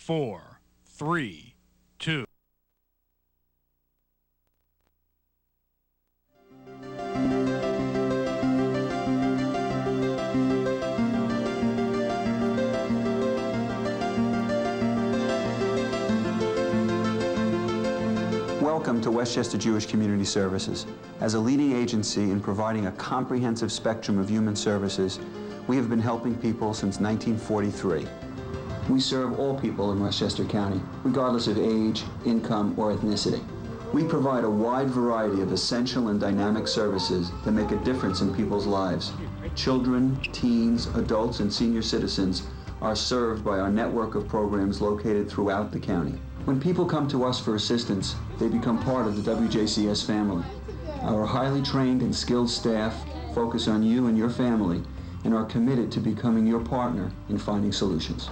4, 3, 2. Welcome to Westchester Jewish Community Services. As a leading agency in providing a comprehensive spectrum of human services, we have been helping people since 1943. We serve all people in Westchester County, regardless of age, income, or ethnicity. We provide a wide variety of essential and dynamic services that make a difference in people's lives. Children, teens, adults, and senior citizens are served by our network of programs located throughout the county. When people come to us for assistance, they become part of the WJCS family. Our highly trained and skilled staff focus on you and your family and are committed to becoming your partner in finding solutions.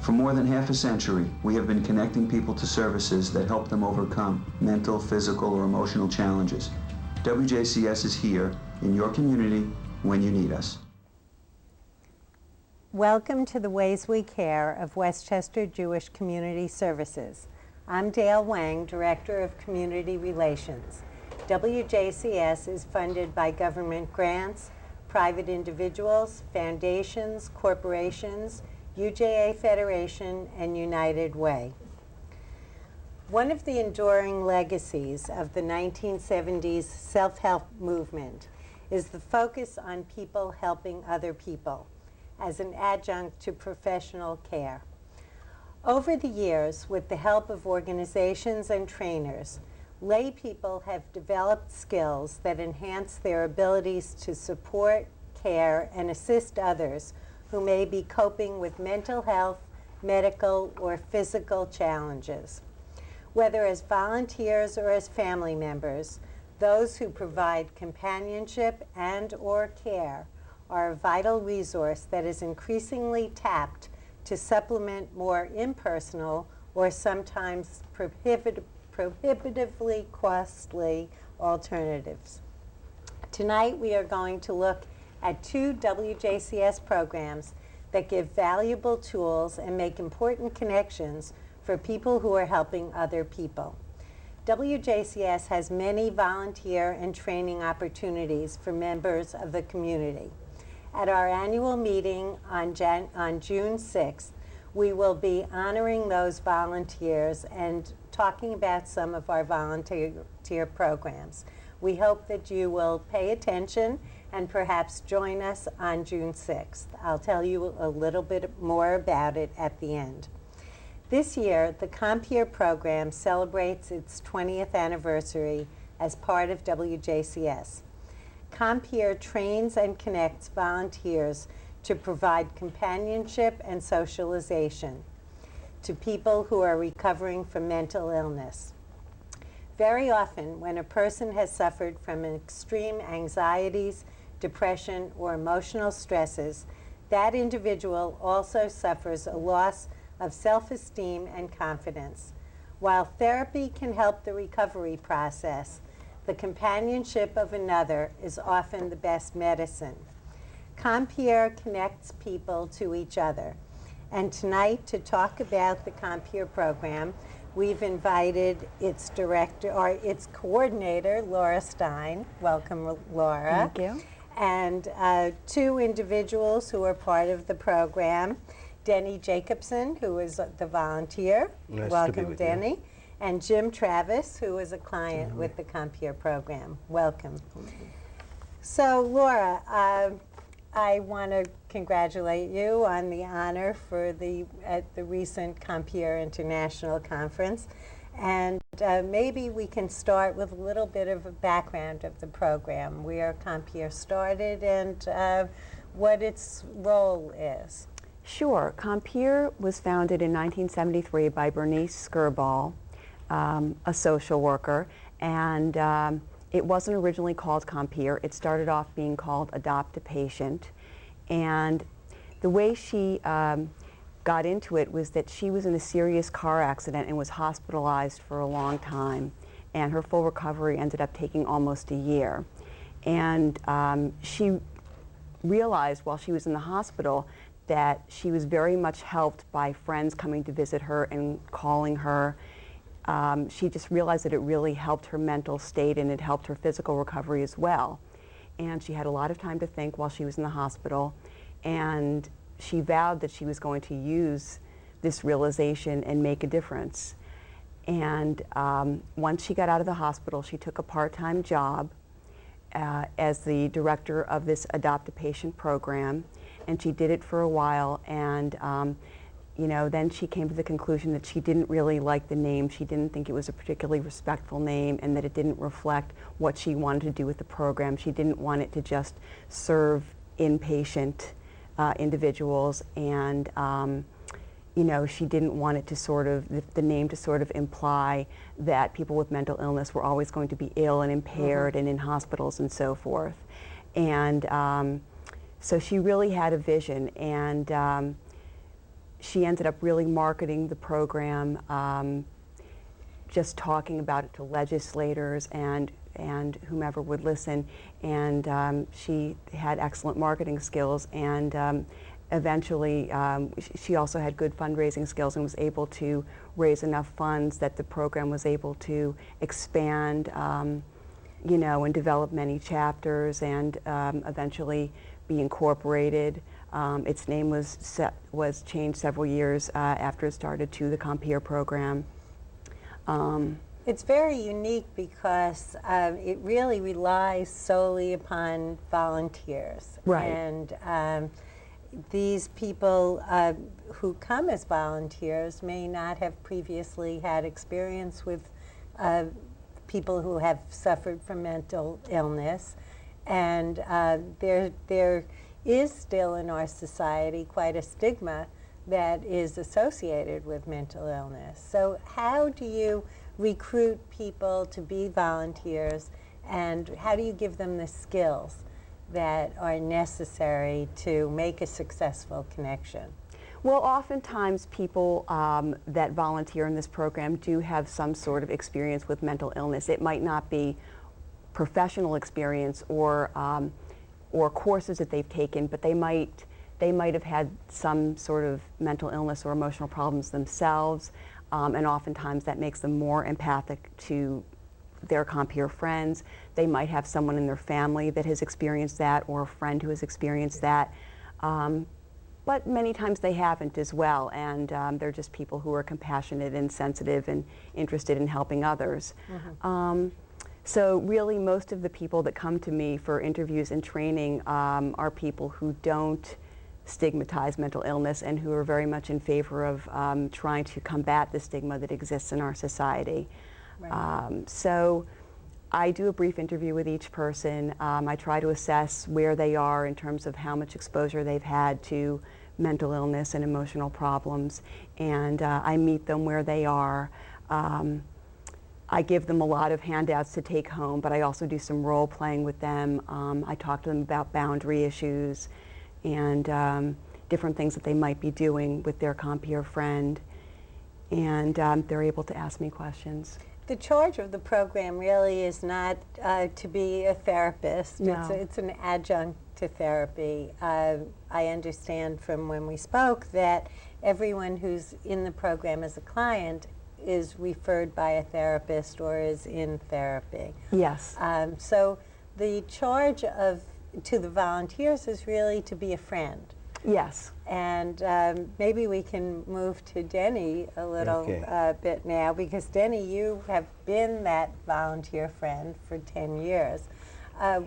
For more than half a century, we have been connecting people to services that help them overcome mental, physical, or emotional challenges. WJCS is here in your community when you need us. Welcome to the Ways We Care of Westchester Jewish Community Services. I'm Dale Wang, Director of Community Relations. WJCS is funded by government grants, private individuals, foundations, corporations, UJA Federation, and United Way. One of the enduring legacies of the 1970s self-help movement is the focus on people helping other people as an adjunct to professional care. Over the years, with the help of organizations and trainers, lay people have developed skills that enhance their abilities to support, care, and assist others who may be coping with mental health, medical, or physical challenges. Whether as volunteers or as family members, those who provide companionship and/or care are a vital resource that is increasingly tapped to supplement more impersonal or sometimes prohibitively costly alternatives. Tonight we are going to look at 2 WJCS programs that give valuable tools and make important connections for people who are helping other people. WJCS has many volunteer and training opportunities for members of the community. At our annual meeting on June 6th, we will be honoring those volunteers and talking about some of our volunteer programs. We hope that you will pay attention and perhaps join us on June 6th. I'll tell you a little bit more about it at the end. This year, the Compeer program celebrates its 20th anniversary as part of WJCS. Compeer trains and connects volunteers to provide companionship and socialization to people who are recovering from mental illness. Very often, when a person has suffered from extreme anxieties, depression, or emotional stresses, that individual also suffers a loss of self-esteem and confidence. While therapy can help the recovery process, the companionship of another is often the best medicine. Compeer connects people to each other. And tonight, to talk about the Compeer program, we've invited its director, or its coordinator, Laura Stein. Welcome, Laura. Thank you. And 2 individuals who are part of the program, Denny Jacobson, who is the volunteer. Nice Welcome, to be with Denny. you. And Jim Travis, who is a client with the Compeer program. Welcome. So, Laura, I want to congratulate you on the honor for at the recent Compeer International Conference. And maybe we can start with a little bit of a background of the program, where Compeer started and what its role is. Sure. Compeer was founded in 1973 by Bernice Skirball, a social worker, and it wasn't originally called Compeer. It started off being called Adopt a Patient, and the way she got into it was that she was in a serious car accident and was hospitalized for a long time, and her full recovery ended up taking almost a year. And she realized while she was in the hospital that she was very much helped by friends coming to visit her and calling her. She just realized that it really helped her mental state and it helped her physical recovery as well. And she had a lot of time to think while she was in the hospital, and she vowed that she was going to use this realization and make a difference. And once she got out of the hospital, she took a part-time job as the director of this Adopt a Patient program, and she did it for a while, and you know, then she came to the conclusion that she didn't really like the name. She didn't think it was a particularly respectful name, and that it didn't reflect what she wanted to do with the program. She didn't want it to just serve inpatient individuals, and you know, she didn't want it to sort of, the name to sort of imply that people with mental illness were always going to be ill and impaired and in hospitals and so forth. And so she really had a vision, and she ended up really marketing the program, just talking about it to legislators and whomever would listen. And she had excellent marketing skills, and eventually she also had good fundraising skills and was able to raise enough funds that the program was able to expand, you know, and develop many chapters, and eventually be incorporated. Its name was changed several years after it started to the Compeer program. It's very unique because it really relies solely upon volunteers. Right. And these people who come as volunteers may not have previously had experience with people who have suffered from mental illness. And there is still in our society quite a stigma that is associated with mental illness. So how do you recruit people to be volunteers, and how do you give them the skills that are necessary to make a successful connection? Well, oftentimes people that volunteer in this program do have some sort of experience with mental illness. It might not be professional experience or courses that they've taken, but they might have had some sort of mental illness or emotional problems themselves, and oftentimes that makes them more empathic to their Compeer friends. They might have someone in their family that has experienced that, or a friend who has experienced that, but many times they haven't as well, and they're just people who are compassionate and sensitive and interested in helping others. So really, most of the people that come to me for interviews and training are people who don't stigmatize mental illness and who are very much in favor of trying to combat the stigma that exists in our society. Right. So I do a brief interview with each person. I try to assess where they are in terms of how much exposure they've had to mental illness and emotional problems, and I meet them where they are. I give them a lot of handouts to take home, but I also do some role playing with them. I talk to them about boundary issues and different things that they might be doing with their Compeer friend, and they're able to ask me questions. The charge of the program really is not to be a therapist. No. It's an adjunct to therapy. I understand from when we spoke that everyone who's in the program as a client is referred by a therapist or is in therapy. Yes. So the charge to the volunteers is really to be a friend. Yes. And maybe we can move to Denny a little bit now, because Denny, you have been that volunteer friend for 10 years.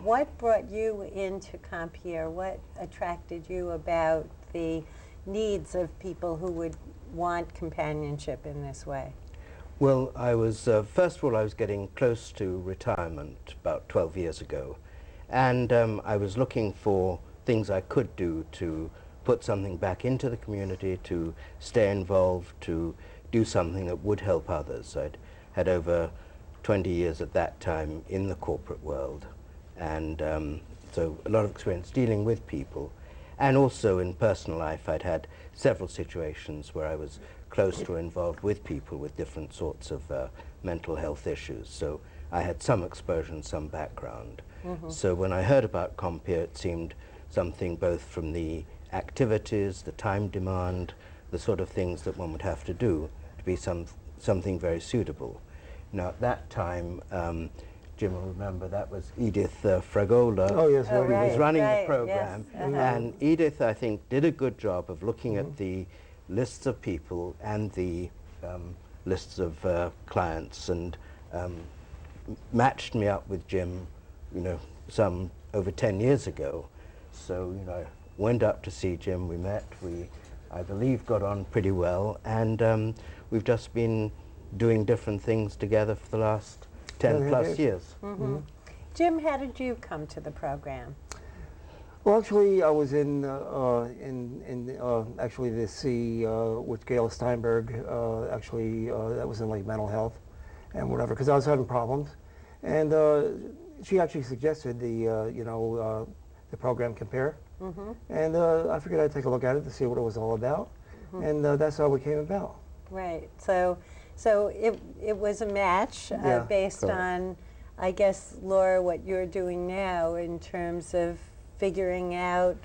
What brought you into Compeer? What attracted you about the needs of people who would want companionship in this way? Well, I was, first of all, I was getting close to retirement about 12 years ago, and I was looking for things I could do to put something back into the community, to stay involved, to do something that would help others. I'd had over 20 years at that time in the corporate world, and so a lot of experience dealing with people. And also in personal life, I'd had several situations where I was close to involved with people with different sorts of mental health issues. So I had some exposure and some background. So when I heard about Compeer, it seemed something both from the activities, the time demand, the sort of things that one would have to do to be something very suitable. Now, at that time, Jim will remember, that was Edith Fragola. Oh, yes, Oh, right. Was running right, the program, yes, uh-huh. and Edith, I think, did a good job of looking at the lists of people and the lists of clients, and matched me up with Jim, some over 10 years ago. So, I went up to see Jim. We met. We, I believe, got on pretty well, and we've just been doing different things together for the last 10 plus years. Jim, how did you come to the program? Well, actually, I was in actually the C with Gail Steinberg. Actually, that was in like mental health and whatever, because I was having problems, and she actually suggested the program Compeer, and I figured I'd take a look at it to see what it was all about, and that's how it came about. Right. So it was a match based correct. on, I guess, Laura, what you're doing now in terms of figuring out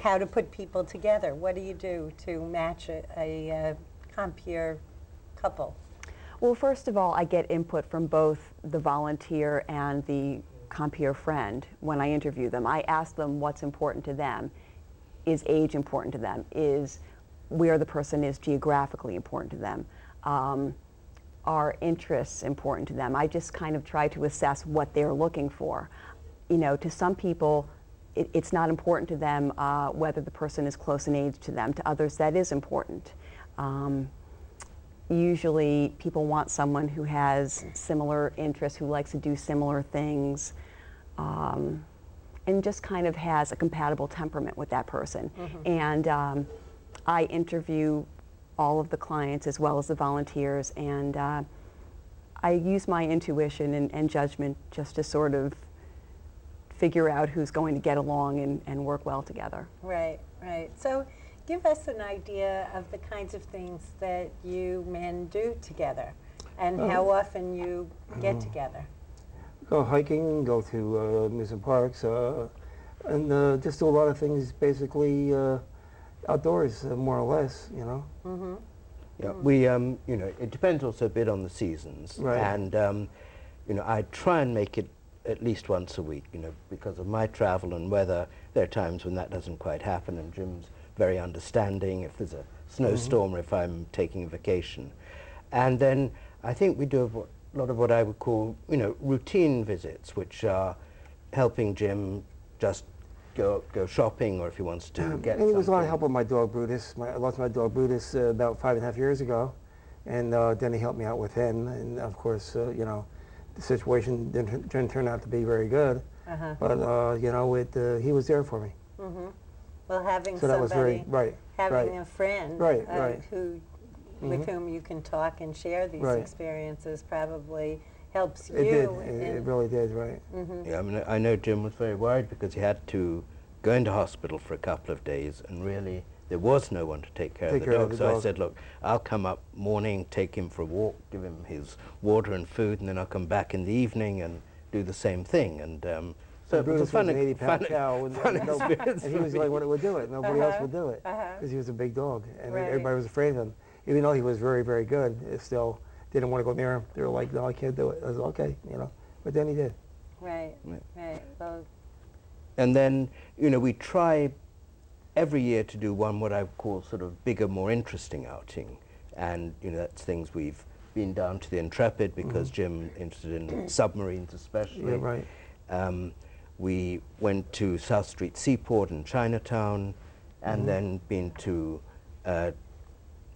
how to put people together. What do you do to match a Compeer couple? Well, first of all, I get input from both the volunteer and the Compeer friend when I interview them. I ask them what's important to them. Is age important to them? Is where the person is geographically important to them? Are interests important to them? I just kind of try to assess what they're looking for. To some people, it's not important to them whether the person is close in age to them. To others, that is important. Usually, people want someone who has similar interests, who likes to do similar things, and just kind of has a compatible temperament with that person. And I interview all of the clients as well as the volunteers, and I use my intuition and judgment just to sort of figure out who's going to get along and work well together. Right, right. So give us an idea of the kinds of things that you men do together and how often you get together. Go hiking, go to amusement parks, and just do a lot of things basically outdoors, more or less, Yeah, we, it depends also a bit on the seasons. Right. And, I try and make it at least once a week, because of my travel and weather. There are times when that doesn't quite happen, and Jim's very understanding if there's a snowstorm or if I'm taking a vacation. And then I think we do a lot of what I would call, routine visits, which are helping Jim just go shopping, or if he wants to get And it was a lot of something. help with my dog Brutus. I lost my dog Brutus about 5.5 years ago, and then he helped me out with him. And of course, the situation didn't turn out to be very good, but he was there for me. Well, having So that was very somebody, having a friend Right. with whom you can talk and share these Right. experiences probably helps you. It did. in- It really did. Right. Yeah, I mean, I know Jim was very worried because he had to go into hospital for a couple of days, and really there was no one to take care of the dog. So I said, look, I'll come up morning, take him for a walk, give him his water and food, and then I'll come back in the evening and do the same thing. And so it was a Brutus fun, was an 80-pound cow, fun experience. and he was the only one that would do it. Nobody else would do it because he was a big dog, and Right. everybody was afraid of him. Even though he was very, very good, it still didn't want to go near him. They were like, "No, I can't do it." I was okay, but then he did. Right, right. Well, And then, we try every year to do one what I would call sort of bigger, more interesting outing. And, that's things we've been down to the Intrepid because Jim interested in submarines especially. Yeah, right. We went to South Street Seaport in Chinatown, and then been to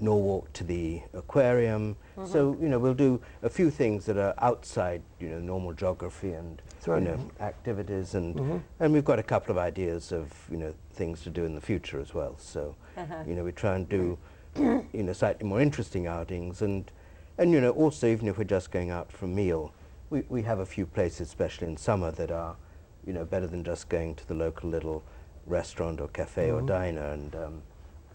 Norwalk to the aquarium. So, we'll do a few things that are outside, normal geography and, That's right. activities. And we've got a couple of ideas of, things to do in the future as well. So, we try and do, slightly more interesting outings. And also, even if we're just going out for a meal, we have a few places, especially in summer, that are, better than just going to the local little restaurant or cafe or diner. And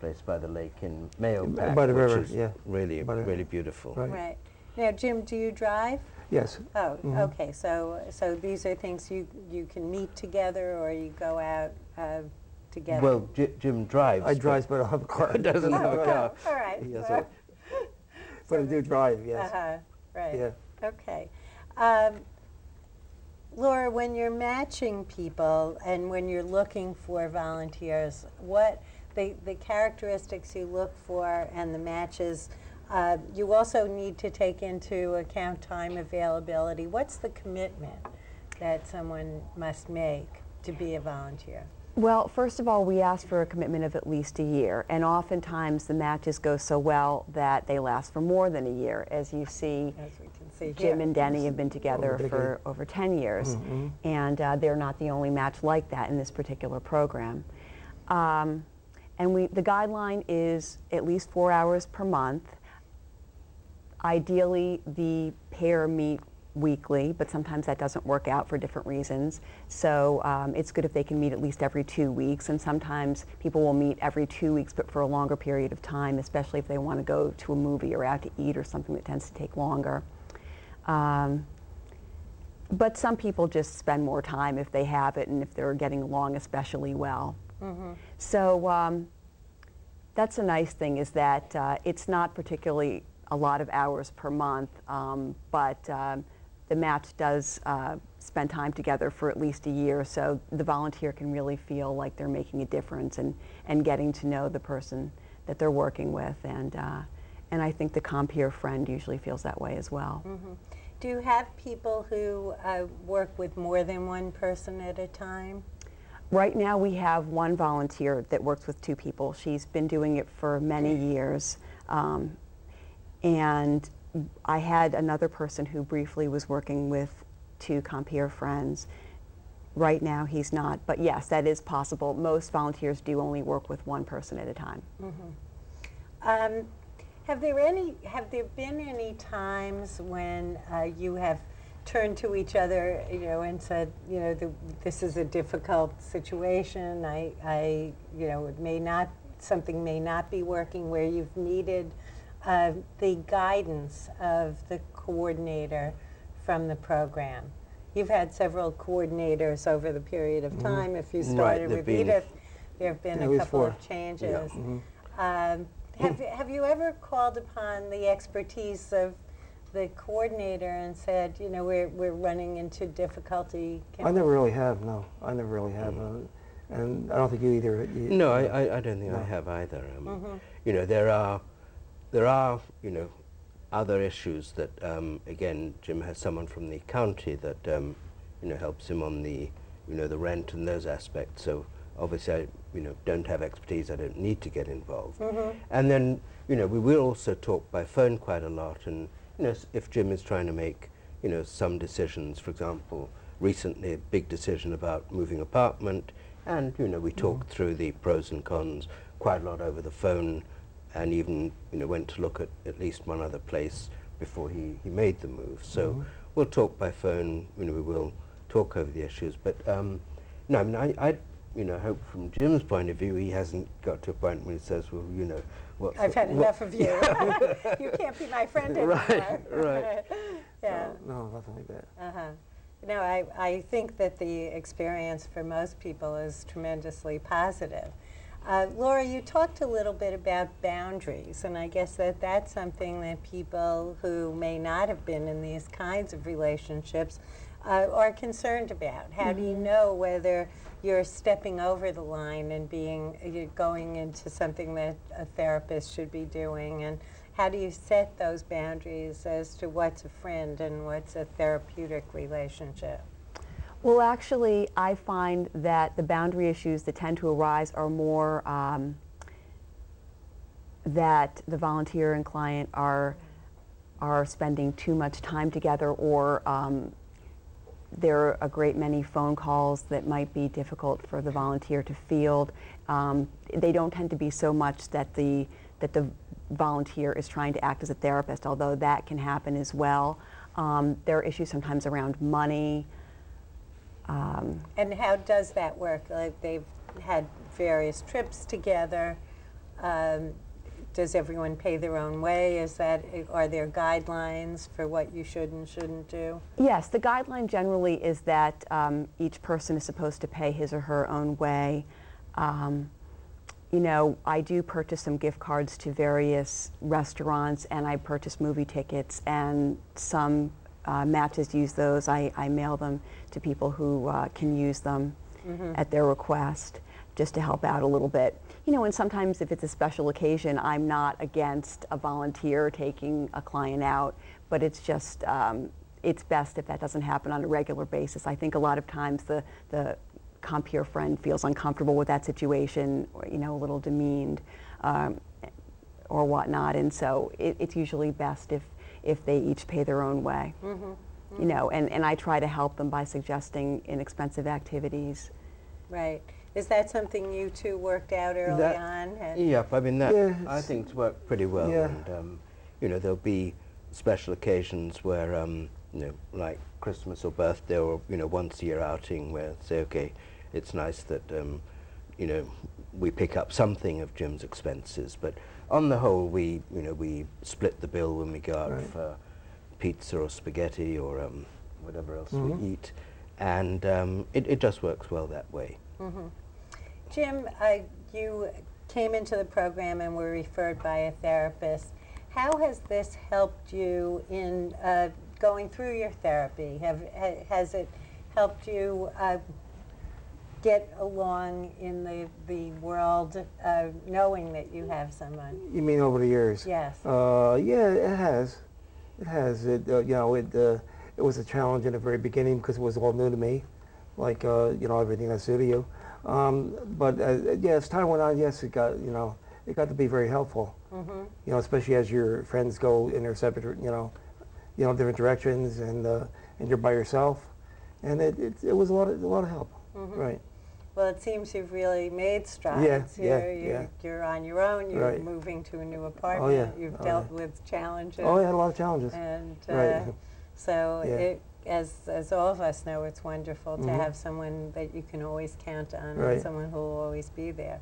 place by the lake in Mayo Pack, By the which river, is yeah. really, By the- really beautiful. Right. right. Now, Jim, do you drive? Yes. Oh, okay. So these are things you can meet together, or you go out together? Well, Jim drives. I drive, but I don't have a car. Doesn't have a car. All right. He has Well, But I do drive, yes. right. Yeah. Okay. Laura, when you're matching people and when you're looking for volunteers, what the characteristics you look for and the matches, you also need to take into account time availability. What's the commitment that someone must make to be a volunteer? Well, first of all, we ask for a commitment of at least a year, and oftentimes the matches go so well that they last for more than a year. As you see, As we can see Jim here. and Denny have been together Over a for decade. over 10 years, and they're not the only match like that in this particular program. And the guideline is at least 4 hours per month. Ideally, the pair meet weekly, but sometimes that doesn't work out for different reasons. So it's good if they can meet at least every 2 weeks, and sometimes people will meet every 2 weeks, but for a longer period of time, especially if they want to go to a movie or out to eat or something that tends to take longer. But some people just spend more time if they have it and if they're getting along especially well. So that's a nice thing, is that it's not particularly a lot of hours per month, but the match does spend time together for at least a year, so the volunteer can really feel like they're making a difference and getting to know the person that they're working with, and I think the Compeer friend usually feels that way as well. Do you have people who work with more than one person at a time? Right now we have one volunteer that works with 2 people. She's been doing it for many years, and I had another person who briefly was working with 2 Compeer friends. Right now he's not, but yes, that is possible. Most volunteers do only work with one person at a time. Have there been any times when you have turned to each other, and said, this is a difficult situation. Something may not be working, where you've needed the guidance of the coordinator from the program? You've had several coordinators over the period of time. If you started with Edith, there have been a couple of changes. Have you ever called upon the expertise of the coordinator and said, we're running into difficulty? I never really have, no. I never really have. And I don't think you either. No, I don't think I have either. There are other issues that, again, Jim has someone from the county that, helps him on the, the rent and those aspects. So obviously I, don't have expertise. I don't need to get involved. And then, we will also talk by phone quite a lot. And, if Jim is trying to make, some decisions, for example, recently a big decision about moving apartment, and, we talked through the pros and cons quite a lot over the phone, and even went to look at least one other place before he made the move. So we'll talk by phone. We will talk over the issues. But no, I mean, I hope from Jim's point of view he hasn't got to a point where he says, well, I've had enough of you. You can't be my friend anymore. Right. Yeah. No, nothing like that. I think that the experience for most people is tremendously positive. Laura, you talked a little bit about boundaries, and I guess that's something that people who may not have been in these kinds of relationships are concerned about. How do you know whether you're stepping over the line and you're going into something that a therapist should be doing, and how do you set those boundaries as to what's a friend and what's a therapeutic relationship? Well, actually, I find that the boundary issues that tend to arise are more that the volunteer and client are spending too much time together, or there are a great many phone calls that might be difficult for the volunteer to field. They don't tend to be so much that the volunteer is trying to act as a therapist, although that can happen as well. There are issues sometimes around money. And how does that work? Like, they've had various trips together. Does everyone pay their own way? Are there guidelines for what you should and shouldn't do? Yes, the guideline generally is that each person is supposed to pay his or her own way. You know, I do purchase some gift cards to various restaurants, and I purchase movie tickets, and some matches use those. I mail them to people who can use them at their request, just to help out a little bit. You know, and sometimes if it's a special occasion, I'm not against a volunteer taking a client out, but it's just, it's best if that doesn't happen on a regular basis. I think a lot of times the Compeer friend feels uncomfortable with that situation, or, you know, a little demeaned or whatnot, and so it's usually best if they each pay their own way. You know, and I try to help them by suggesting inexpensive activities. Right. Is that something you two worked out early on? Yep, I mean, that Yeah, I think it's worked pretty well. Yeah. And, you know, there'll be special occasions where, you know, like Christmas or birthday or, you know, once a year outing where say, okay, it's nice that, you know, we pick up something of Jim's expenses. But on the whole, we, you know, we split the bill when we go out for pizza or spaghetti or whatever else we eat. And it just works well that way. Jim, you came into the program and were referred by a therapist. How has this helped you in going through your therapy? Has it helped you get along in the world, knowing that you have someone? You mean over the years? Yes. Yeah, it has. It has. It you know, it was a challenge in the very beginning because it was all new to me, like you know, everything that's new to you. But yeah, as time went on, yes, it got, you know, it got to be very helpful. You know, especially as your friends go in their separate, you know, different directions, and you're by yourself, and it was a lot of help. Right. Well, it seems you've really made strides. Yeah, You're on your own. You're Right. moving to a new apartment. Oh, yeah. You've Oh, dealt yeah. with challenges. Oh, I had a lot of challenges. And Right. so, Yeah. as all of us know, it's wonderful to have someone that you can always count on, and Right. someone who will always be there.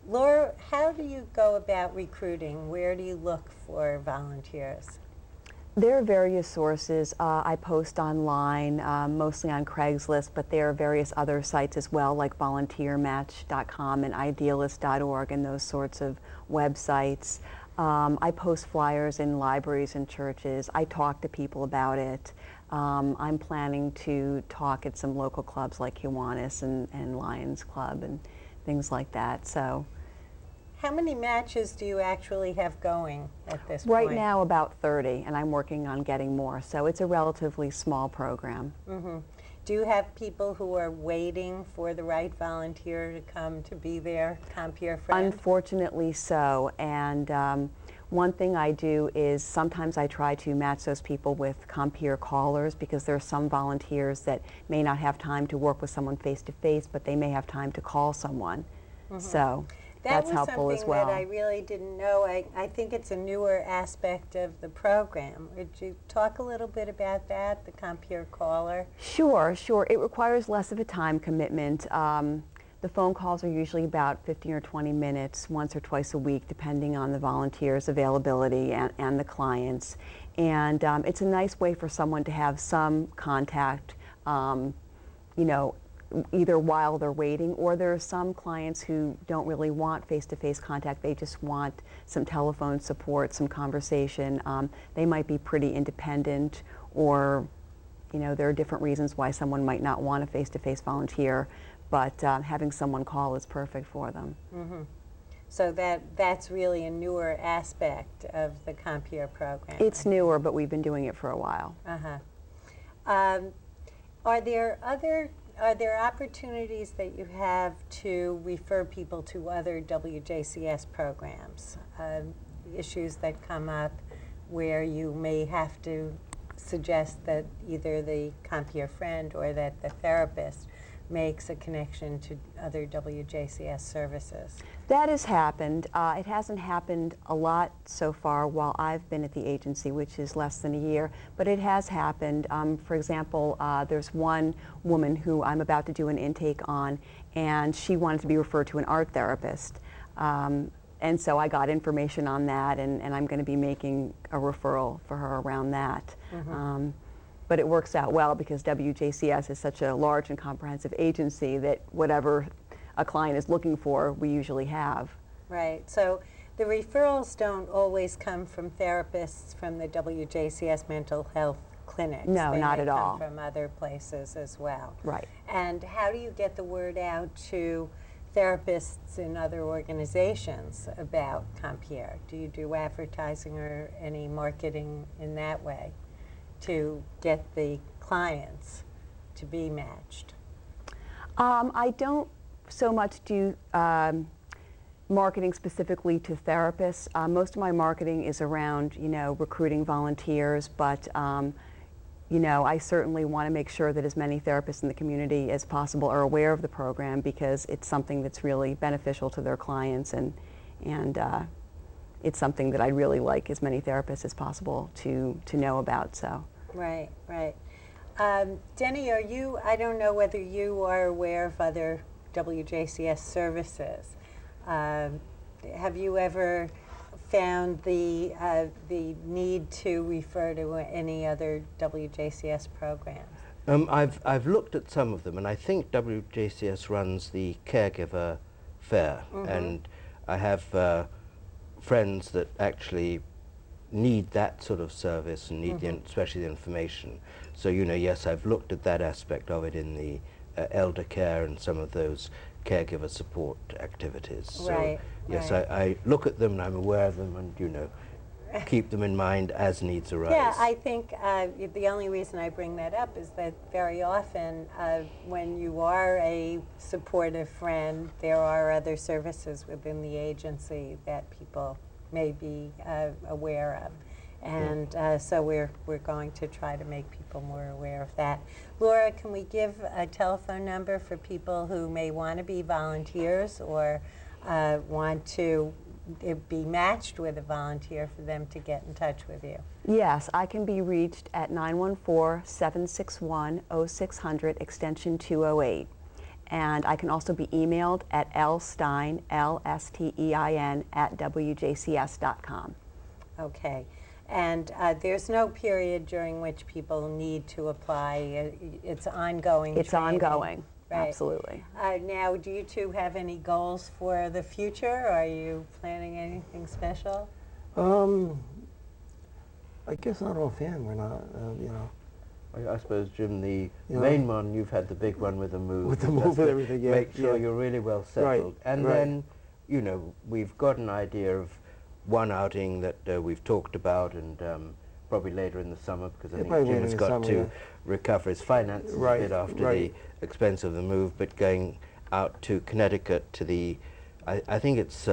Laura, how do you go about recruiting? Where do you look for volunteers? There are various sources. I post online, mostly on Craigslist, but there are various other sites as well, like volunteermatch.com and idealist.org and those sorts of websites. I post flyers in libraries and churches. I talk to people about it. I'm planning to talk at some local clubs like Kiwanis and Lions Club and things like that. So, How many matches do you actually have going at this point? right now about 30, and I'm working on getting more. So it's a relatively small program. Do you have people who are waiting for the right volunteer to come to be their Compeer friend? Unfortunately so, and one thing I do is sometimes I try to match those people with Compeer callers, because there are some volunteers that may not have time to work with someone face-to-face, but they may have time to call someone. So that's helpful as well. That was something that I really didn't know. I think it's a newer aspect of the program. Would you talk a little bit about that, the Compeer caller? Sure. It requires less of a time commitment. The phone calls are usually about 15 or 20 minutes, once or twice a week, depending on the volunteer's availability and the clients. And it's a nice way for someone to have some contact, you know, either while they're waiting, or there are some clients who don't really want face-to-face contact. They just want some telephone support, some conversation. They might be pretty independent, or, you know, there are different reasons why someone might not want a face-to-face volunteer, but having someone call is perfect for them. So that's really a newer aspect of the Compeer program. It's newer, but we've been doing it for a while. Are there opportunities that you have to refer people to other WJCS programs? Issues that come up where you may have to suggest that either the Compeer friend or that the therapist makes a connection to other WJCS services? That has happened. It hasn't happened a lot so far while I've been at the agency, which is less than a year, but it has happened. For example, there's one woman who I'm about to do an intake on, and she wanted to be referred to an art therapist. And so I got information on that, and I'm going to be making a referral for her around that. But it works out well because WJCS is such a large and comprehensive agency that whatever a client is looking for, we usually have. Right. So the referrals don't always come from therapists from the WJCS mental health clinics. No, They not may at all. come from other places as well. Right. And how do you get the word out to therapists in other organizations about Compeer? Do you do advertising or any marketing in that way to get the clients to be matched? I don't so much do marketing specifically to therapists. Most of my marketing is around, recruiting volunteers, but I certainly want to make sure that as many therapists in the community as possible are aware of the program, because it's something that's really beneficial to their clients, and it's something that I'd really like as many therapists as possible to know about. So. Right, right. Denny, I don't know whether you are aware of other WJCS services. Have you ever found the need to refer to any other WJCS programs? I've looked at some of them, and I think WJCS runs the caregiver fair, and I have friends that actually need that sort of service and need especially the information. So yes, I've looked at that aspect of it in the elder care and some of those caregiver support activities. So Right, yes, right. I look at them and I'm aware of them, and keep them in mind as needs arise. Yeah, I think the only reason I bring that up is that very often when you are a supportive friend, there are other services within the agency that people may be aware of. And so we're going to try to make people more aware of that. Laura, can we give a telephone number for people who may want to be volunteers or want to be matched with a volunteer for them to get in touch with you? Yes, I can be reached at 914-761-0600, extension 208. And I can also be emailed at lstein, L-S-T-E-I-N, @WJCS.com. Okay. And there's no period during which people need to apply. It's ongoing It's training. ongoing, Right. absolutely. Now, do you two have any goals for the future? Are you planning anything special? I guess not offhand. We're not, I suppose, Jim, the Yeah. main one, you've had the big one with the move. With the just move and to everything, yeah, Make sure yeah. you're really well settled. And right. then, we've got an idea of one outing that we've talked about, and probably later in the summer, because I Yeah, think probably Jim later has in the got summer, to yeah. recover his finances Right, a bit after right. the expense of the move, but going out to Connecticut to the, I think it's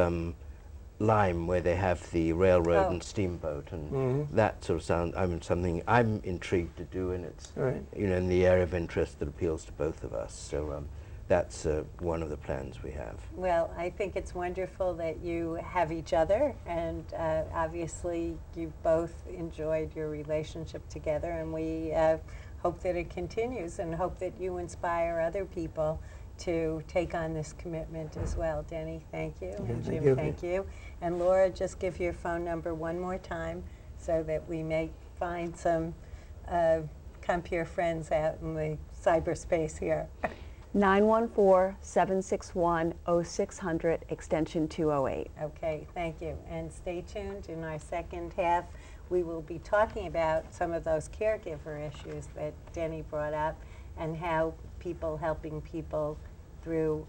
Lyme, where they have the railroad Oh. and steamboat, and that sort of something I'm intrigued to do, and it's Right. in the area of interest that appeals to both of us. So that's one of the plans we have. Well, I think it's wonderful that you have each other, and obviously you've both enjoyed your relationship together, and we hope that it continues and hope that you inspire other people to take on this commitment as well. Denny, thank you. And thank Jim, you. thank you. And Laura, just give your phone number one more time so that we may find some Compeer friends out in the cyberspace here. 914-761-0600, extension 208. Okay, thank you. And stay tuned. In our second half, we will be talking about some of those caregiver issues that Denny brought up and how people helping people through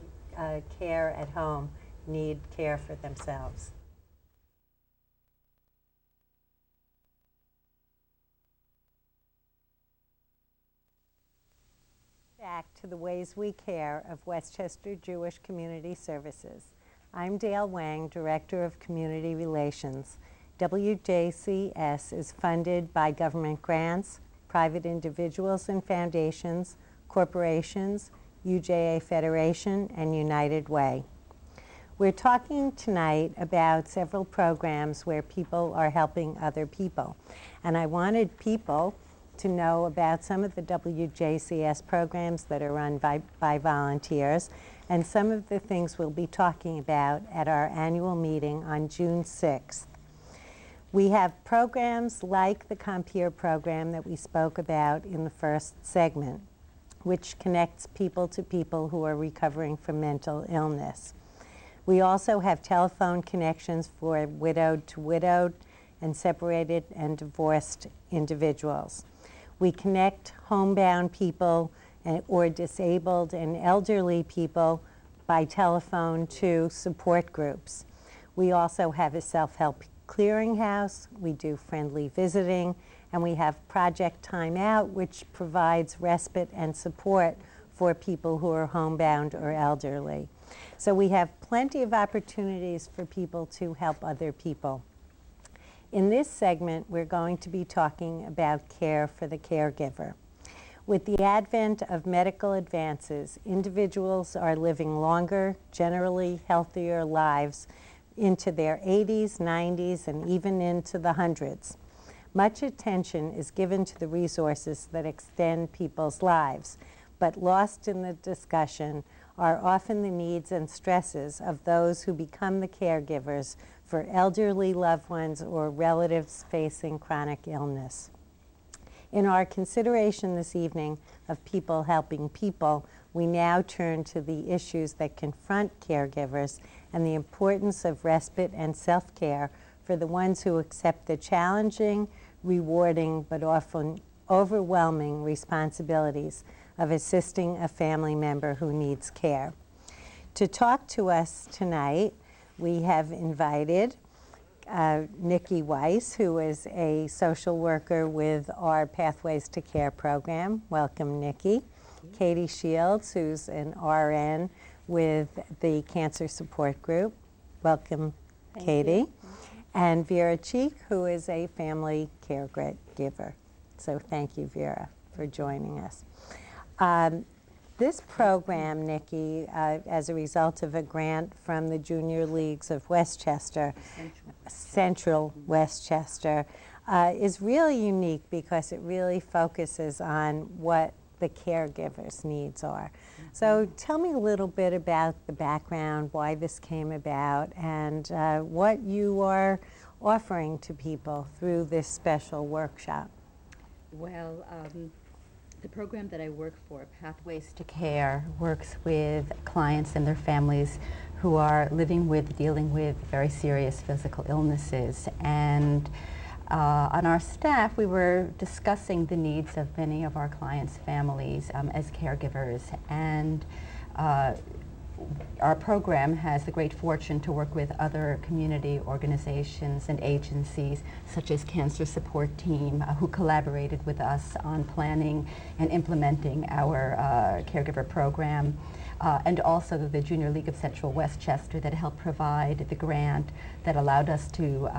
care at home need care for themselves. Back to the Ways We Care of Westchester Jewish Community Services. I'm Dale Wang, Director of Community Relations. WJCS is funded by government grants, private individuals and foundations, corporations, UJA Federation, and United Way. We're talking tonight about several programs where people are helping other people. And I wanted people to know about some of the WJCS programs that are run by volunteers and some of the things we'll be talking about at our annual meeting on June 6th. We have programs like the Compeer program that we spoke about in the first segment. which connects people to people who are recovering from mental illness. We also have telephone connections for widowed to widowed and separated and divorced individuals. We connect homebound people or disabled and elderly people by telephone to support groups. We also have a self-help clearinghouse, we do friendly visiting, and we have Project Time Out, which provides respite and support for people who are homebound or elderly. So we have plenty of opportunities for people to help other people. In this segment, we're going to be talking about care for the caregiver. With the advent of medical advances, individuals are living longer, generally healthier lives into their 80s, 90s, and even into the hundreds. Much attention is given to the resources that extend people's lives, but lost in the discussion are often the needs and stresses of those who become the caregivers for elderly loved ones or relatives facing chronic illness. In our consideration this evening of people helping people, we now turn to the issues that confront caregivers and the importance of respite and self-care for the ones who accept the challenging, rewarding, but often overwhelming responsibilities of assisting a family member who needs care. To talk to us tonight, we have invited Nikki Weiss, who is a social worker with our Pathways to Care program. Welcome, Nikki. Katie Shields, who's an RN with the Cancer Support Group. Welcome, Katie. And Vera Cheek, who is a family caregiver. So thank you, Vera, for joining us. This program, Nikki, as a result of a grant from the Junior Leagues of Westchester, Central Westchester, is really unique because it really focuses on what the caregiver's needs are. So tell me a little bit about the background, why this came about, and what you are offering to people through this special workshop. Well, the program that I work for, Pathways to Care, works with clients and their families who are dealing with very serious physical illnesses. And on our staff, we were discussing the needs of many of our clients' families as caregivers. And our program has the great fortune to work with other community organizations and agencies, such as Cancer Support Team, who collaborated with us on planning and implementing our caregiver program, and also the Junior League of Central Westchester that helped provide the grant that allowed us to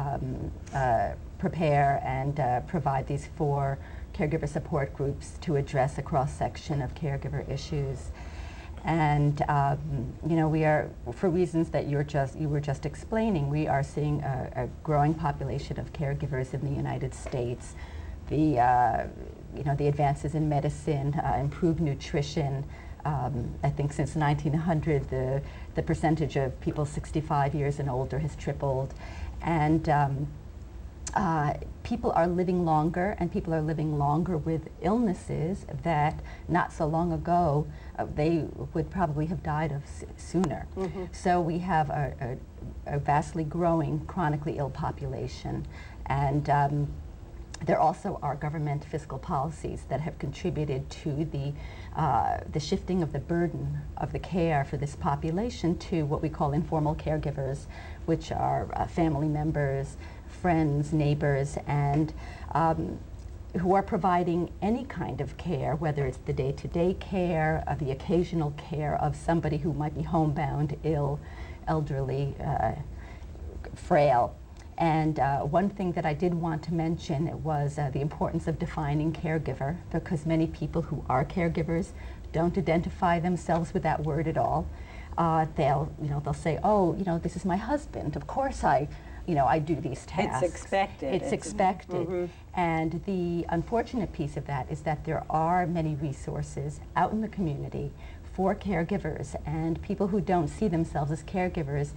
prepare and provide these 4 caregiver support groups to address a cross-section of caregiver issues. And you know, we are, for reasons that you were just explaining, we are seeing a growing population of caregivers in the United States. The you know, the advances in medicine, improved nutrition. I think since 1900, the percentage of people 65 years and older has tripled, and people are living longer, and people are living longer with illnesses that not so long ago they would probably have died of sooner. Mm-hmm. So we have a vastly growing chronically ill population, and there also are government fiscal policies that have contributed to the shifting of the burden of the care for this population to what we call informal caregivers, which are family members, friends, neighbors, and who are providing any kind of care, whether it's the day-to-day care, the occasional care of somebody who might be homebound, ill, elderly, frail. And one thing that I did want to mention was the importance of defining caregiver, because many people who are caregivers don't identify themselves with that word at all. They'll say, oh, you know, this is my husband. Of course I do these tasks. It's expected. It's expected. Mm-hmm. And the unfortunate piece of that is that there are many resources out in the community for caregivers, and people who don't see themselves as caregivers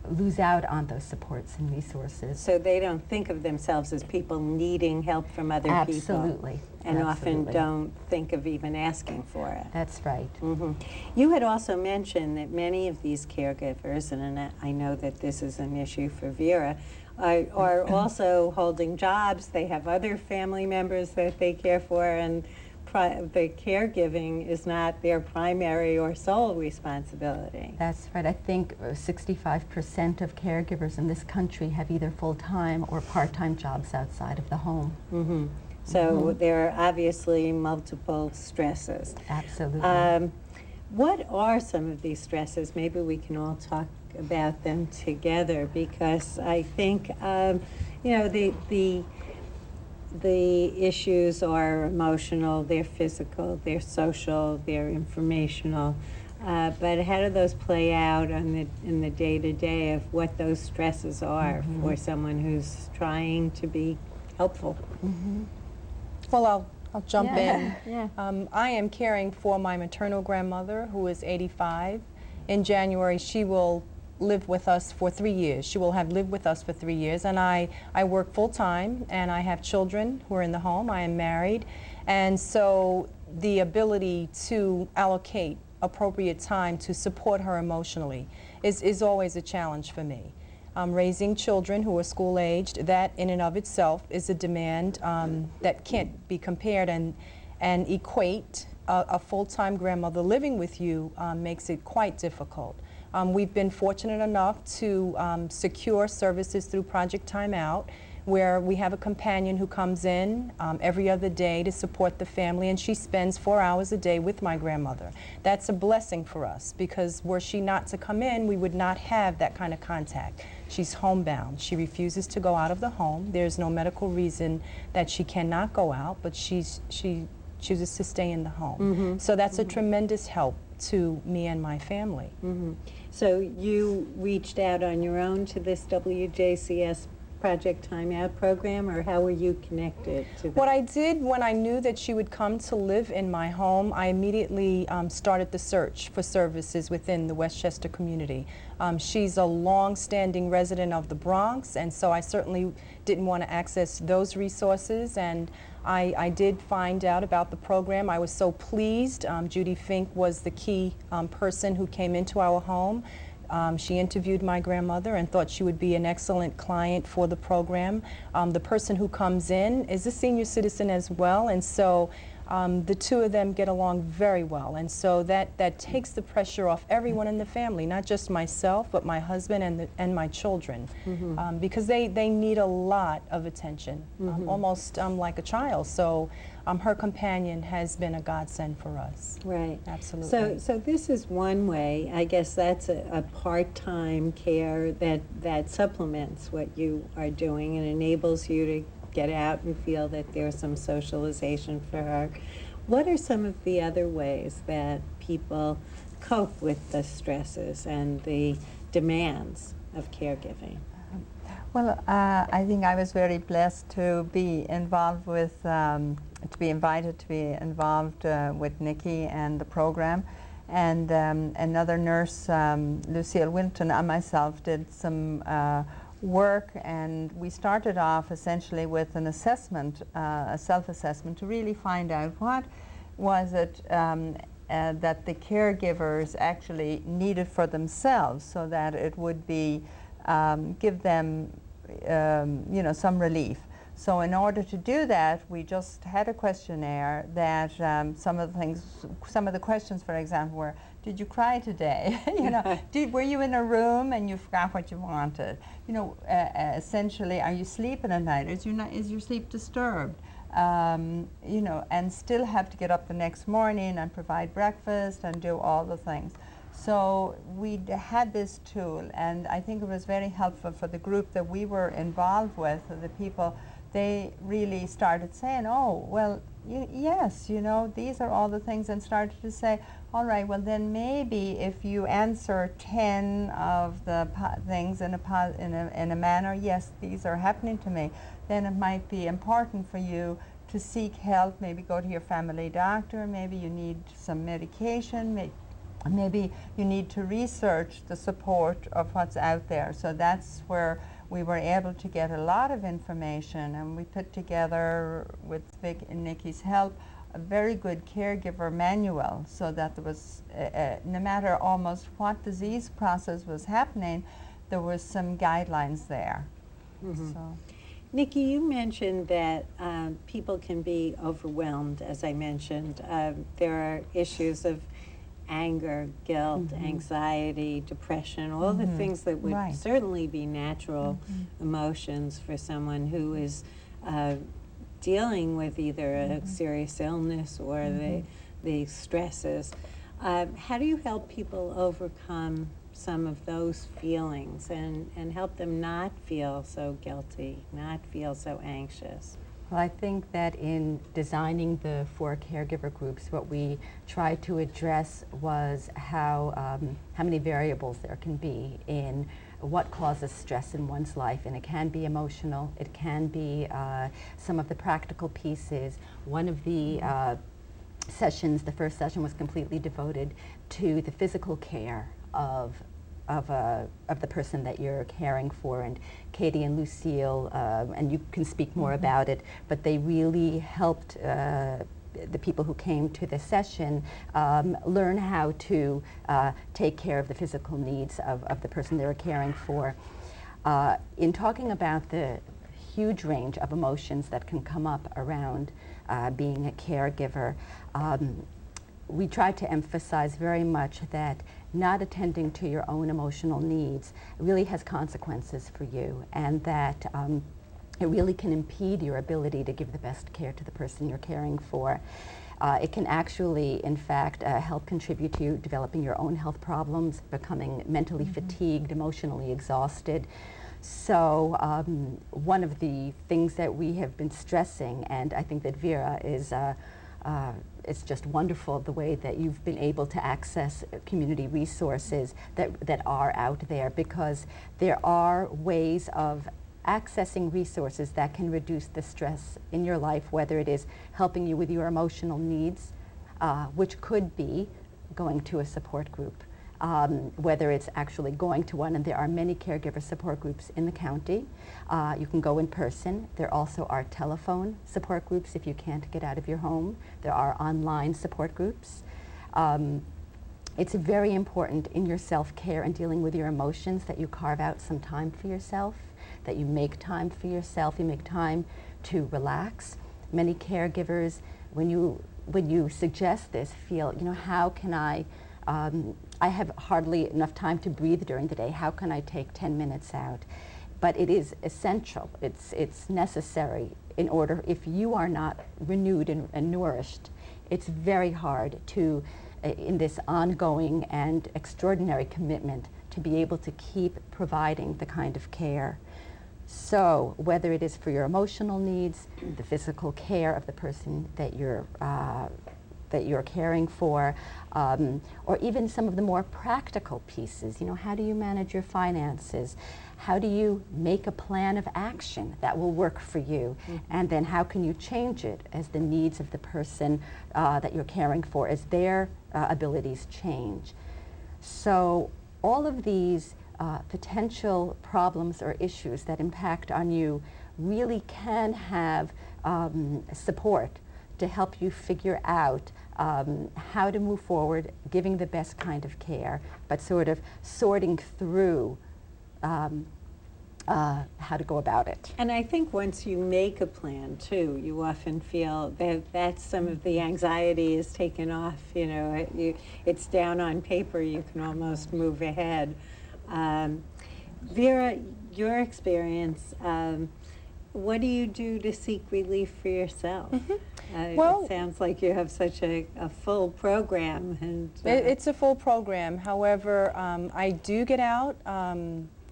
lose out on those supports and resources. So they don't think of themselves as people needing help from other people. Absolutely. And often Absolutely. don't think of even asking for it. That's right. You had also mentioned that many of these caregivers, and I know that this is an issue for Vera, are also holding jobs. They have other family members that they care for, and the caregiving is not their primary or sole responsibility. That's right. I think 65% of caregivers in this country have either full-time or part-time jobs outside of the home. So there are obviously multiple stresses. Absolutely. What are some of these stresses? Maybe we can all talk about them together, because I think you know, the issues are emotional, they're physical, they're social, they're informational. But how do those play out in the day-to-day of what those stresses are for someone who's trying to be helpful? Well, I'll jump in. Yeah. I am caring for my maternal grandmother, who is 85. In January, she will live with us for 3 years. She will have lived with us for 3 years. And I work full-time, and I have children who are in the home. I am married. And so the ability to allocate appropriate time to support her emotionally is always a challenge for me. Raising children who are school-aged, that in and of itself is a demand that can't be compared, and equate a full-time grandmother living with you makes it quite difficult. We've been fortunate enough to secure services through Project Time Out, where we have a companion who comes in every other day to support the family, and she spends 4 hours a day with my grandmother. That's a blessing for us, because were she not to come in, we would not have that kind of contact. She's homebound. She refuses to go out of the home. There's no medical reason that she cannot go out, but she chooses to stay in the home. So that's a tremendous help to me and my family. So you reached out on your own to this WJCS Project Time Out program, or how were you connected to that? What I did when I knew that she would come to live in my home, I immediately started the search for services within the Westchester community. She's a long-standing resident of the Bronx, and so I certainly didn't want to access those resources, and I did find out about the program. I was so pleased. Judy Fink was the key person who came into our home. She interviewed my grandmother and thought she would be an excellent client for the program. The person who comes in is a senior citizen as well, and so the two of them get along very well, and so that takes the pressure off everyone in the family, not just myself, but my husband and my children, because they need a lot of attention, almost like a child. So her companion has been a godsend for us. Right. Absolutely. So this is one way. I guess that's a part-time care that supplements what you are doing and enables you to get out and feel that there's some socialization for her. What are some of the other ways that people cope with the stresses and the demands of caregiving? Well, I think I was very blessed to be involved with, to be invited to be involved with Nikki and the program. And another nurse, Lucille Winton, and myself did some work, and we started off essentially with an assessment, a self-assessment, to really find out what was it that the caregivers actually needed for themselves, so that it would be give them you know, some relief. So in order to do that, we just had a questionnaire that some of the questions, for example, were, did you cry today? You know, were you in a room and you forgot what you wanted? You know, essentially, are you sleeping at night? Is your sleep disturbed? You know, and still have to get up the next morning and provide breakfast and do all the things. So we had this tool, and I think it was very helpful for the group that we were involved with, the people. They really started saying, oh, well, yes, you know, these are all the things, and started to say, all right, well, then maybe if you answer 10 of the things in a manner, yes, these are happening to me, then it might be important for you to seek help, maybe go to your family doctor, maybe you need some medication, maybe you need to research the support of what's out there. So that's where we were able to get a lot of information, and we put together, with Vic and Nikki's help, a very good caregiver manual, so that there was, no matter almost what disease process was happening, there was some guidelines there. So. Nikki, you mentioned that people can be overwhelmed, as I mentioned. There are issues of anger, guilt, anxiety, depression, all the things that would certainly be natural emotions for someone who is dealing with either a serious illness or the stresses. How do you help people overcome some of those feelings and help them not feel so guilty, not feel so anxious? Well, I think that in designing the 4 caregiver groups, what we tried to address was how many variables there can be in what causes stress in one's life. And it can be emotional, it can be some of the practical pieces. One of the sessions, the first session, was completely devoted to the physical care of the person that you're caring for, and Katie and Lucille, and you can speak more about it, but they really helped the people who came to the session learn how to take care of the physical needs of the person they were caring for. In talking about the huge range of emotions that can come up around being a caregiver, we try to emphasize very much that not attending to your own emotional needs really has consequences for you, and that it really can impede your ability to give the best care to the person you're caring for. It can actually, in fact, help contribute to you developing your own health problems, becoming mentally fatigued, emotionally exhausted. So one of the things that we have been stressing, and I think that Vera is it's just wonderful the way that you've been able to access community resources that are out there, because there are ways of accessing resources that can reduce the stress in your life, whether it is helping you with your emotional needs, which could be going to a support group, whether it's actually going to one, and there are many caregiver support groups in the county. You can go in person. There also are telephone support groups if you can't get out of your home. There are online support groups. It's very important in your self-care and dealing with your emotions that you carve out some time for yourself, that you make time for yourself, you make time to relax. Many caregivers, when you suggest this, feel, you know, how can I have hardly enough time to breathe during the day. How can I take 10 minutes out? But it is essential. It's necessary in order, if you are not renewed and nourished, it's very hard to, in this ongoing and extraordinary commitment, to be able to keep providing the kind of care. So whether it is for your emotional needs, the physical care of the person that you're caring for, or even some of the more practical pieces. You know, how do you manage your finances? How do you make a plan of action that will work for you? And then how can you change it as the needs of the person that you're caring for, as their abilities change? So all of these potential problems or issues that impact on you really can have support to help you figure out how to move forward, giving the best kind of care, but sort of sorting through how to go about it. And I think once you make a plan, too, you often feel that some of the anxiety is taken off. You know, it's down on paper. You can almost move ahead. Vera, your experience, what do you do to seek relief for yourself? Well, it sounds like you have such a full program. And it's a full program. However, I do get out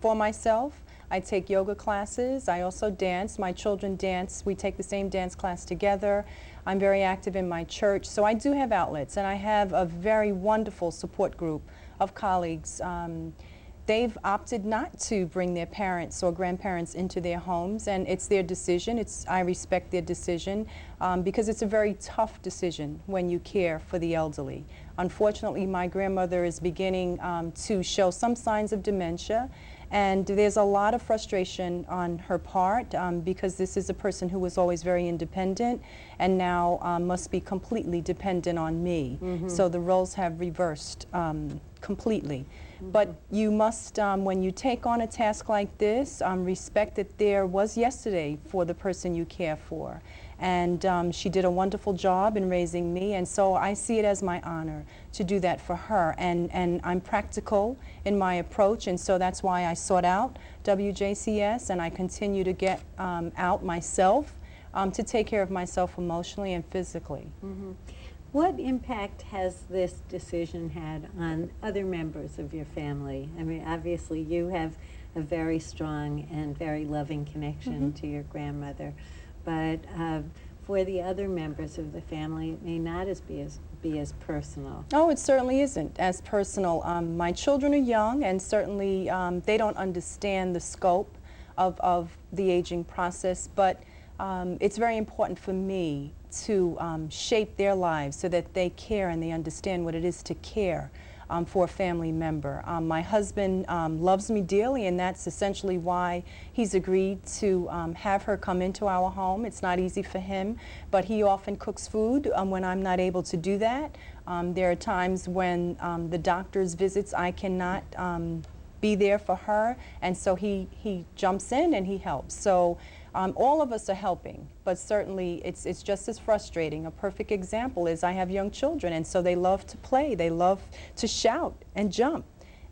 for myself. I take yoga classes. I also dance. My children dance. We take the same dance class together. I'm very active in my church. So I do have outlets, and I have a very wonderful support group of colleagues. they've opted not to bring their parents or grandparents into their homes, and it's their decision. I respect their decision because it's a very tough decision when you care for the elderly. Unfortunately, my grandmother is beginning to show some signs of dementia, and there's a lot of frustration on her part because this is a person who was always very independent and now must be completely dependent on me. So the roles have reversed completely. But you must, when you take on a task like this, respect that there was yesterday for the person you care for. And she did a wonderful job in raising me, and so I see it as my honor to do that for her. And I'm practical in my approach, and so that's why I sought out WJCS, and I continue to get out myself to take care of myself emotionally and physically. What impact has this decision had on other members of your family? I mean, obviously you have a very strong and very loving connection to your grandmother, but for the other members of the family, it may not be as personal. Oh, it certainly isn't as personal. My children are young, and certainly they don't understand the scope of the aging process, but it's very important for me to shape their lives so that they care and they understand what it is to care for a family member. My husband loves me dearly, and that's essentially why he's agreed to have her come into our home. It's not easy for him, but he often cooks food when I'm not able to do that. There are times when the doctor's visits I cannot be there for her, and so he jumps in and he helps. So all of us are helping, but certainly it's just as frustrating. A perfect example is I have young children, and so they love to play, they love to shout and jump,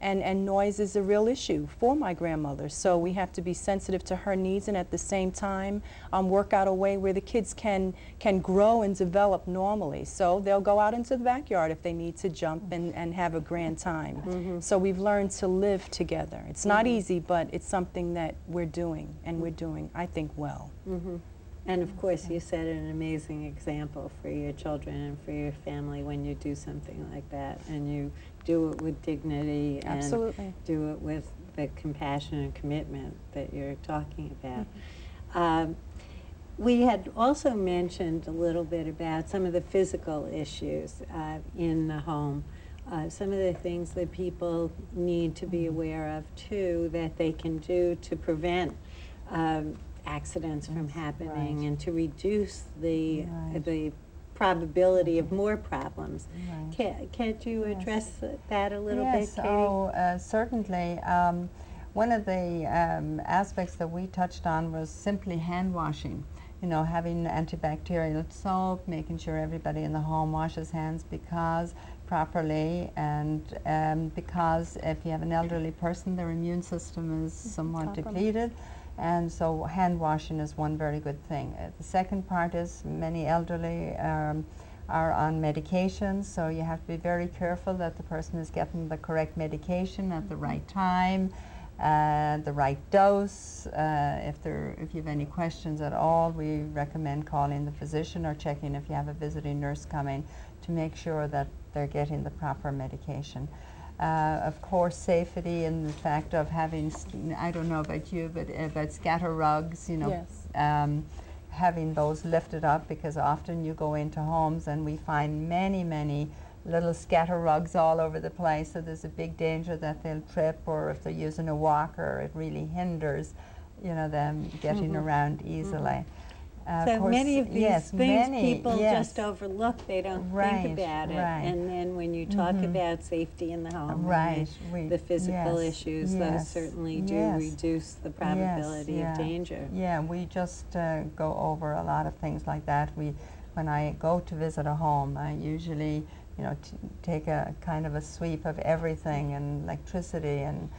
and noise is a real issue for my grandmother. So we have to be sensitive to her needs, and at the same time work out a way where the kids can grow and develop normally. So they'll go out into the backyard if they need to jump and have a grand time. So we've learned to live together. It's not easy, but it's something that we're doing, and we're doing, I think, well. And of course, you set an amazing example for your children and for your family when you do something like that, and you do it with dignity and do it with the compassion and commitment that you're talking about. We had also mentioned a little bit about some of the physical issues in the home, some of the things that people need to be aware of too, that they can do to prevent accidents from happening and to reduce the probability of more problems. Can't you address that a little bit, Katie? Oh, certainly. One of the aspects that we touched on was simply hand washing. You know, having antibacterial soap, making sure everybody in the home washes hands properly, and because if you have an elderly person, their immune system is somewhat depleted. And so hand washing is one very good thing. The second part is many elderly are on medications, so you have to be very careful that the person is getting the correct medication at the right time, the right dose. If you have any questions at all, we recommend calling the physician or checking if you have a visiting nurse coming to make sure that they're getting the proper medication. Of course, safety in the fact of having, I don't know about you, but about scatter rugs, you know, having those lifted up, because often you go into homes and we find many little scatter rugs all over the place, so there's a big danger that they'll trip, or if they're using a walker, it really hinders, you know, them getting around easily. So many of these things people just overlook. They don't think about it. And then when you talk about safety in the home, the physical issues, those certainly do reduce the probability of danger. Yeah, we just go over a lot of things like that. When I go to visit a home, I usually, you know, take a kind of a sweep of everything, and electricity and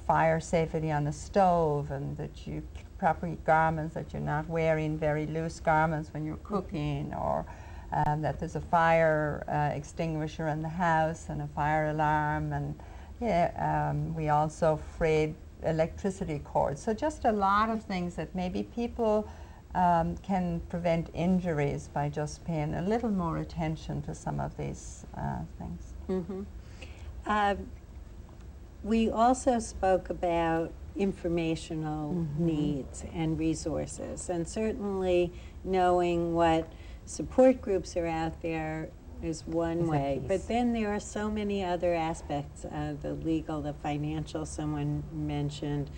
fire safety on the stove, and that you proper garments, that you're not wearing very loose garments when you're cooking, or that there's a fire extinguisher in the house and a fire alarm, and we also frayed electricity cords. So just a lot of things that maybe people can prevent injuries by just paying a little more attention to some of these things. We also spoke about informational needs and resources, and certainly knowing what support groups are out there is one way, but then there are so many other aspects, the legal, the financial, someone mentioned.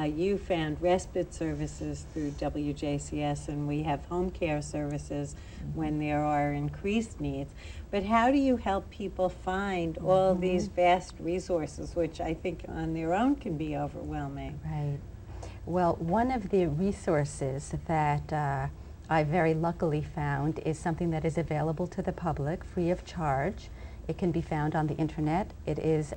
You found respite services through WJCS, and we have home care services when there are increased needs. But how do you help people find all these vast resources, which I think on their own can be overwhelming? Right. Well, one of the resources that I very luckily found is something that is available to the public free of charge. It can be found on the internet. It is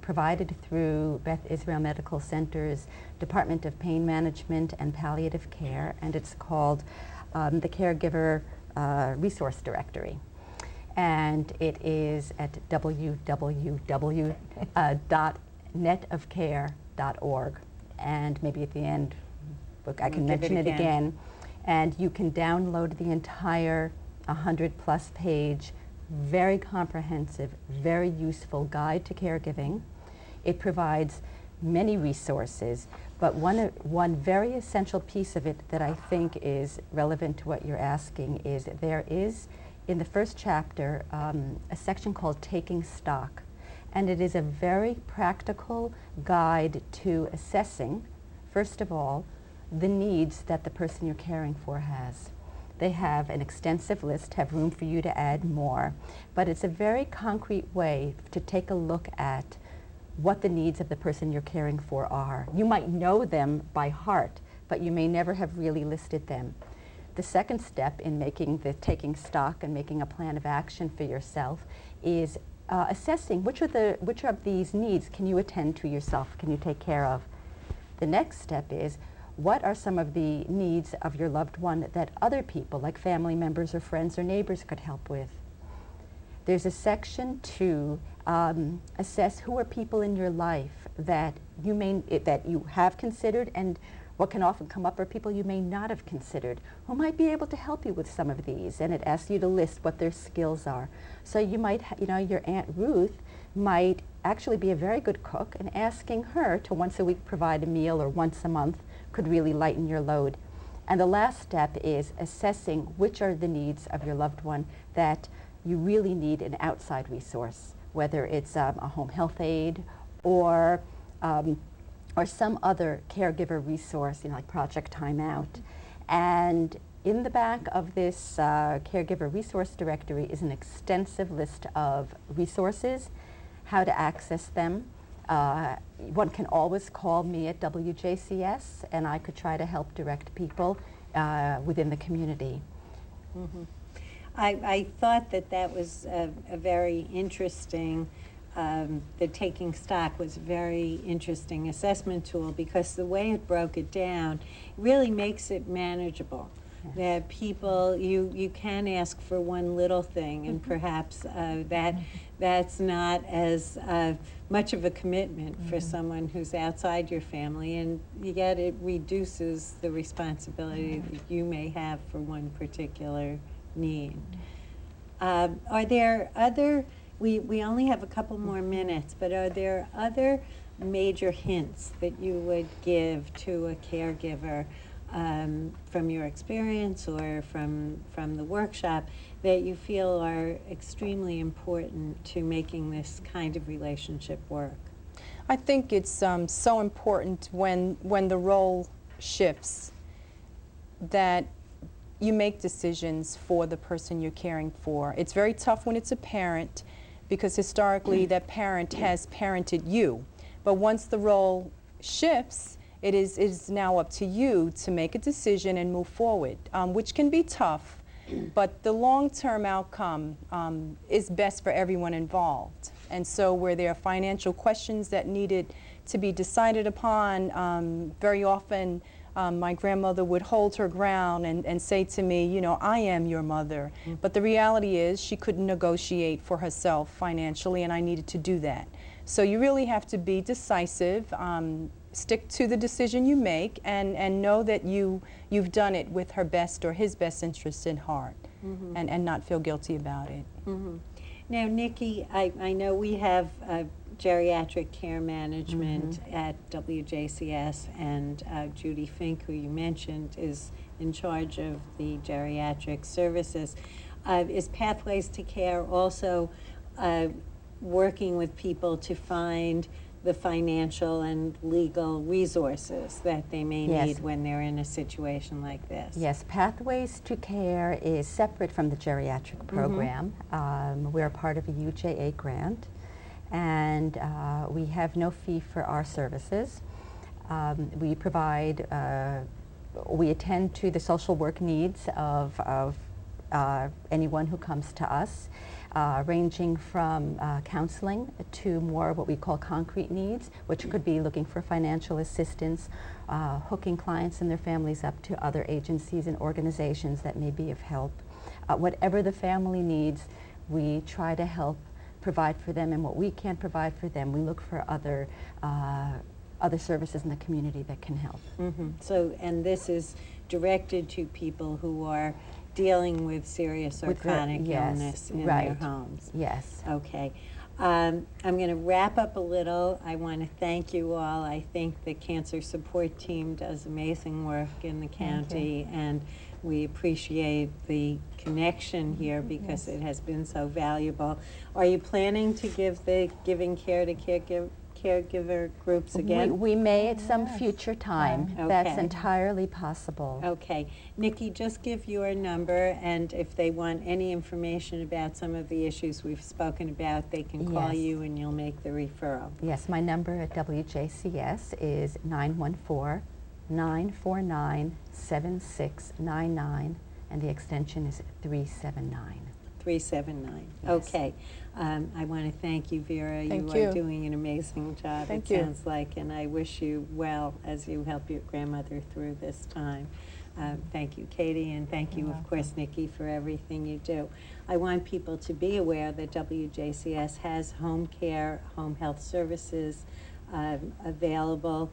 provided through Beth Israel Medical Center's Department of Pain Management and Palliative Care, and it's called the Caregiver Resource Directory. And it is at www.netofcare.org. And maybe at the end, I can mention it again. And you can download the entire 100+ page, very comprehensive, very useful guide to caregiving. It provides many resources, but one very essential piece of it that I think is relevant to what you're asking is there is, in the first chapter, a section called Taking Stock. And it is a very practical guide to assessing, first of all, the needs that the person you're caring for has. They have an extensive list, have room for you to add more, but it's a very concrete way to take a look at what the needs of the person you're caring for are. You might know them by heart, but you may never have really listed them. The second step in taking stock and making a plan of action for yourself is assessing which of these needs can you attend to yourself, can you take care of. The next step is, what are some of the needs of your loved one that other people, like family members or friends or neighbors, could help with? There's a section to assess who are people in your life that you have considered, and what can often come up are people you may not have considered who might be able to help you with some of these, and it asks you to list what their skills are. So you might, your Aunt Ruth might actually be a very good cook, and asking her to once a week provide a meal or once a month could really lighten your load. And the last step is assessing which are the needs of your loved one that you really need an outside resource, whether it's a home health aide or some other caregiver resource, like Project Time Out. And in the back of this caregiver resource directory is an extensive list of resources, how to access them. One can always call me at WJCS, and I could try to help direct people within the community. Mm-hmm. I thought that was a very interesting, the Taking Stock was a very interesting assessment tool, because the way it broke it down really makes it manageable. Yes. That people, you can ask for one little thing, and perhaps that's not as much of a commitment for someone who's outside your family, and yet it reduces the responsibility that you may have for one particular need. Are there other, we only have a couple more minutes, but are there other major hints that you would give to a caregiver from your experience or from the workshop that you feel are extremely important to making this kind of relationship work? I think it's so important when the role shifts that you make decisions for the person you're caring for. It's very tough when it's a parent, because historically that parent has parented you. But once the role shifts, it is now up to you to make a decision and move forward, which can be tough, but the long-term outcome is best for everyone involved. And so where there are financial questions that needed to be decided upon, very often my grandmother would hold her ground and say to me, I am your mother. Mm-hmm. But the reality is she couldn't negotiate for herself financially, and I needed to do that. So you really have to be decisive, stick to the decision you make, and know that you've done it with her best or his best interest in heart, mm-hmm. and not feel guilty about it. Mm-hmm. Now, Nikki, I know we have geriatric care management at WJCS, and Judy Fink, who you mentioned, is in charge of the geriatric services. Is Pathways to Care also working with people to find the financial and legal resources that they may Yes. need when they're in a situation like this? Yes, Pathways to Care is separate from the geriatric program. We're a part of a UJA grant, and we have no fee for our services. We provide, we attend to the social work needs of anyone who comes to us, ranging from counseling to more what we call concrete needs, which could be looking for financial assistance, hooking clients and their families up to other agencies and organizations that may be of help. Whatever the family needs, we try to help provide for them, and what we can't provide for them, we look for other services in the community that can help. So, and this is directed to people who are dealing with serious or With the- chronic yes, illness in their right. homes. Yes. Okay. I'm going to wrap up a little. I want to thank you all. I think the cancer support team does amazing work in the county, and we appreciate the connection here because it has been so valuable. Are you planning to give the Giving Care to caregiver groups again? We may at some future time. That's Okay. entirely possible. Okay. Nikki, just give your number, and if they want any information about some of the issues we've spoken about, they can call Yes. you and you'll make the referral. Yes, my number at WJCS is 914-949-7699, and the extension is 379. 379. Yes. Okay. I want to thank you, Vera. Thank you are you. doing an amazing job, Thank it you. sounds like, and I wish you well as you help your grandmother through this time. Thank you, Katie, and thank you, of course, Nikki, for everything you do. I want people to be aware that WJCS has home care, home health services available.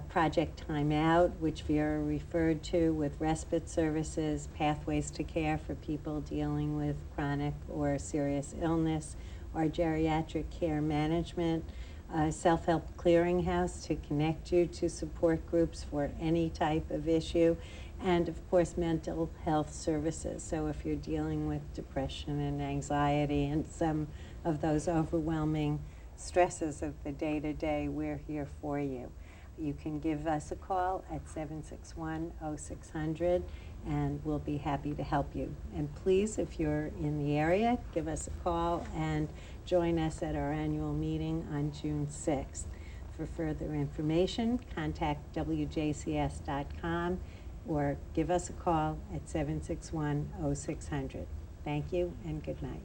Project Time Out, which Vera referred to, with respite services, Pathways to Care for people dealing with chronic or serious illness, our geriatric care management, Self-Help Clearinghouse to connect you to support groups for any type of issue, and of course mental health services. So if you're dealing with depression and anxiety and some of those overwhelming stresses of the day-to-day, we're here for you. You can give us a call at 761-0600, and we'll be happy to help you. And please, if you're in the area, give us a call and join us at our annual meeting on June 6th. For further information, contact WJCS.com or give us a call at 761-0600. Thank you and good night.